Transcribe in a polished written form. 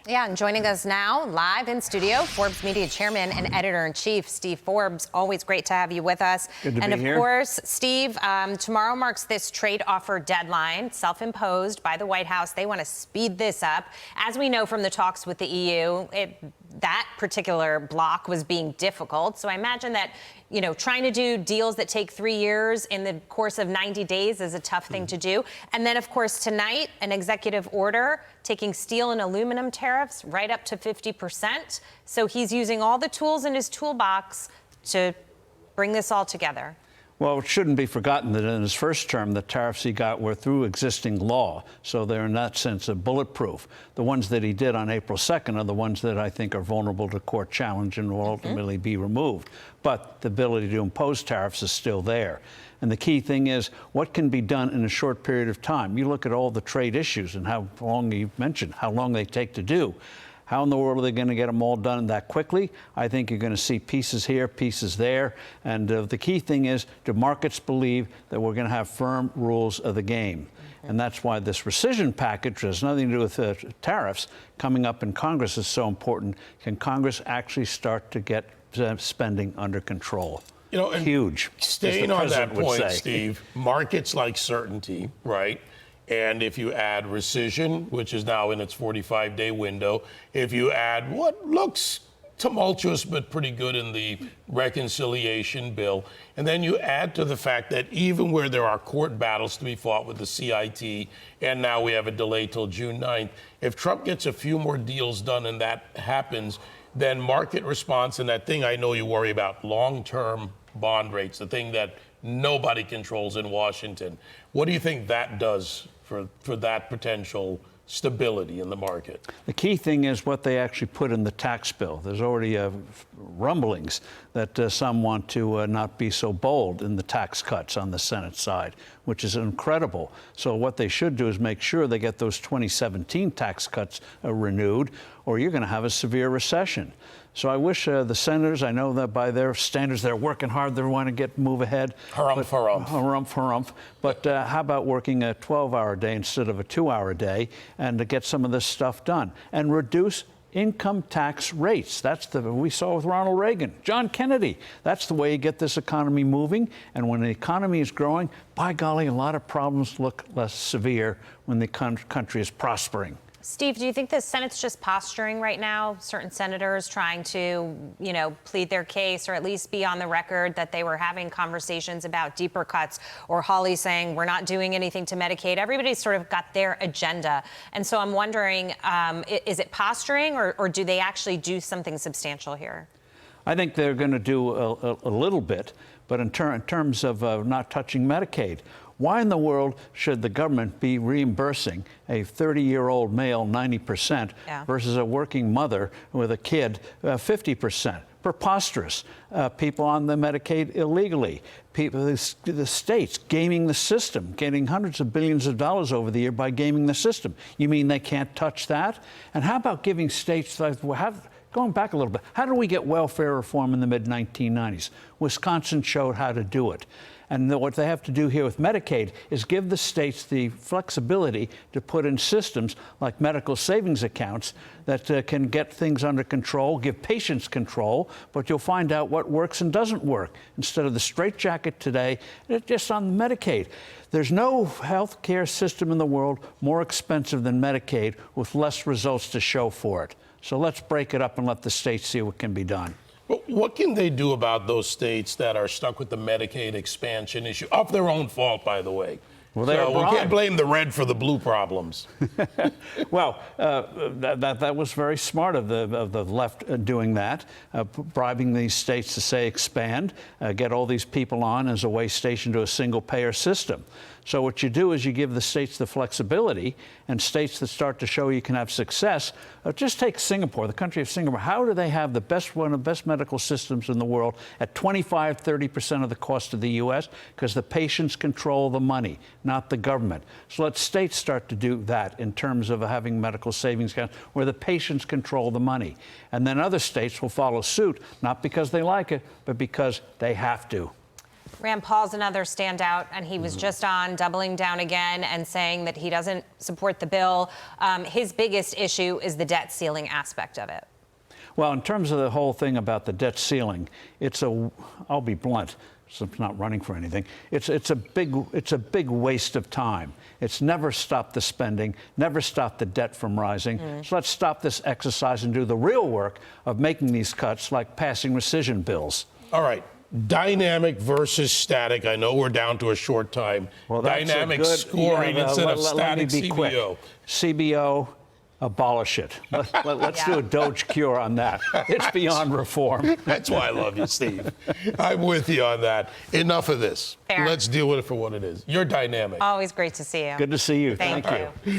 Yeah, and joining us now live in studio, Forbes Media Chairman and Editor-in-Chief, Steve Forbes. Always great to have you with us. Good to and be of here. course, Steve, tomorrow marks this trade offer deadline, self-imposed by the White House. They want to speed this up. As we know from the talks with the EU, that particular block was being difficult. So I imagine that, you know, trying to do deals that take 3 years in the course of 90 days is a tough thing to do. And then, of course, tonight, an executive order taking steel and aluminum tariffs right up to 50%. So he's using all the tools in his toolbox to bring this all together. Well, it shouldn't be forgotten that in his first term, the tariffs he got were through existing law. So they're in that sense bulletproof. The ones that he did on April 2nd are the ones that I think are vulnerable to court challenge and will ultimately be removed. But the ability to impose tariffs is still there. And the key thing is what can be done in a short period of time. You look at all the trade issues and how long you mentioned, how long they take to do. How in the world are they going to get them all done that quickly? I think you're going to see pieces here, pieces there. And the key thing is, do markets believe that we're going to have firm rules of the game? And that's why this rescission package, which has nothing to do with tariffs, coming up in Congress is so important. Can Congress actually start to get spending under control? You know, and huge. Staying on that point, Steve, markets like certainty, right? And if you add rescission, which is now in its 45-day window, if you add what looks tumultuous but pretty good in the reconciliation bill, and then you add to the fact that even where there are court battles to be fought with the CIT, and now we have a delay till June 9th, if Trump gets a few more deals done and that happens, then market response and that thing I know you worry about, long-term bond rates, the thing that nobody controls in Washington. What do you think that does for that potential stability in the market? The key thing is what they actually put in the tax bill. There's already rumblings that some want to not be so bold in the tax cuts on the Senate side, which is incredible. So what they should do is make sure they get those 2017 tax cuts renewed, or you're going to have a severe recession. So I wish the senators, I know that by their standards, they're working hard, they want to move ahead. Harumph. But how about working a 12-hour day instead of a 2-hour day and to get some of this stuff done and reduce income tax rates? That's we saw with Ronald Reagan, John Kennedy. That's the way you get this economy moving. And when the economy is growing, by golly, a lot of problems look less severe when the country is prospering. Steve, do you think the Senate's just posturing right now? Certain senators trying to, you know, plead their case or at least be on the record that they were having conversations about deeper cuts, or Hawley saying we're not doing anything to Medicaid. Everybody's sort of got their agenda. And so I'm wondering, is it posturing or do they actually do something substantial here? I think they're going to do a little bit, but in terms of not touching Medicaid, why in the world should the government be reimbursing a 30-year-old male 90% versus a working mother with a kid 50%? Preposterous. People on the Medicaid illegally. People, the states gaming the system, getting hundreds of billions of dollars over the year by gaming the system. You mean they can't touch that? And how about giving states like going back a little bit, how did we get welfare reform in the mid-1990s? Wisconsin showed how to do it. And what they have to do here with Medicaid is give the states the flexibility to put in systems like medical savings accounts that can get things under control, give patients control, but you'll find out what works and doesn't work. Instead of the straitjacket today, it's just on Medicaid. There's no health care system in the world more expensive than Medicaid with less results to show for it. So let's break it up and let the states see what can be done. But what can they do about those states that are stuck with the Medicaid expansion issue, of their own fault, by the way? Well, we can't blame the red for the blue problems. Well, that was very smart of the left doing that, bribing these states to say expand, get all these people on as a way station to a single-payer system. So what you do is you give the states the flexibility, and states that start to show you can have success. Just take Singapore, the country of Singapore. How do they have one of the best medical systems in the world at 25–30% of the cost of the U.S.? Because the patients control the money, not the government. So let states start to do that in terms of having medical savings accounts where the patients control the money. And then other states will follow suit, not because they like it, but because they have to. Rand Paul's another standout, and he was just on doubling down again and saying that he doesn't support the bill. His biggest issue is the debt ceiling aspect of it. Well, in terms of the whole thing about the debt ceiling, I'll be blunt, so I'm not running for anything. It's a big waste of time. It's never stopped the spending, never stopped the debt from rising. So let's stop this exercise and do the real work of making these cuts, like passing rescission bills. All right. Dynamic versus static. I know we're down to a short time. Well, Dynamic scoring instead of static CBO. CBO. CBO, abolish it. Let's do a DOGE cure on that. It's beyond reform. That's why I love you, Steve. I'm with you on that. Enough of this. Fair. Let's deal with it for what it is. You're dynamic. Always great to see you. Good to see you. Thank you.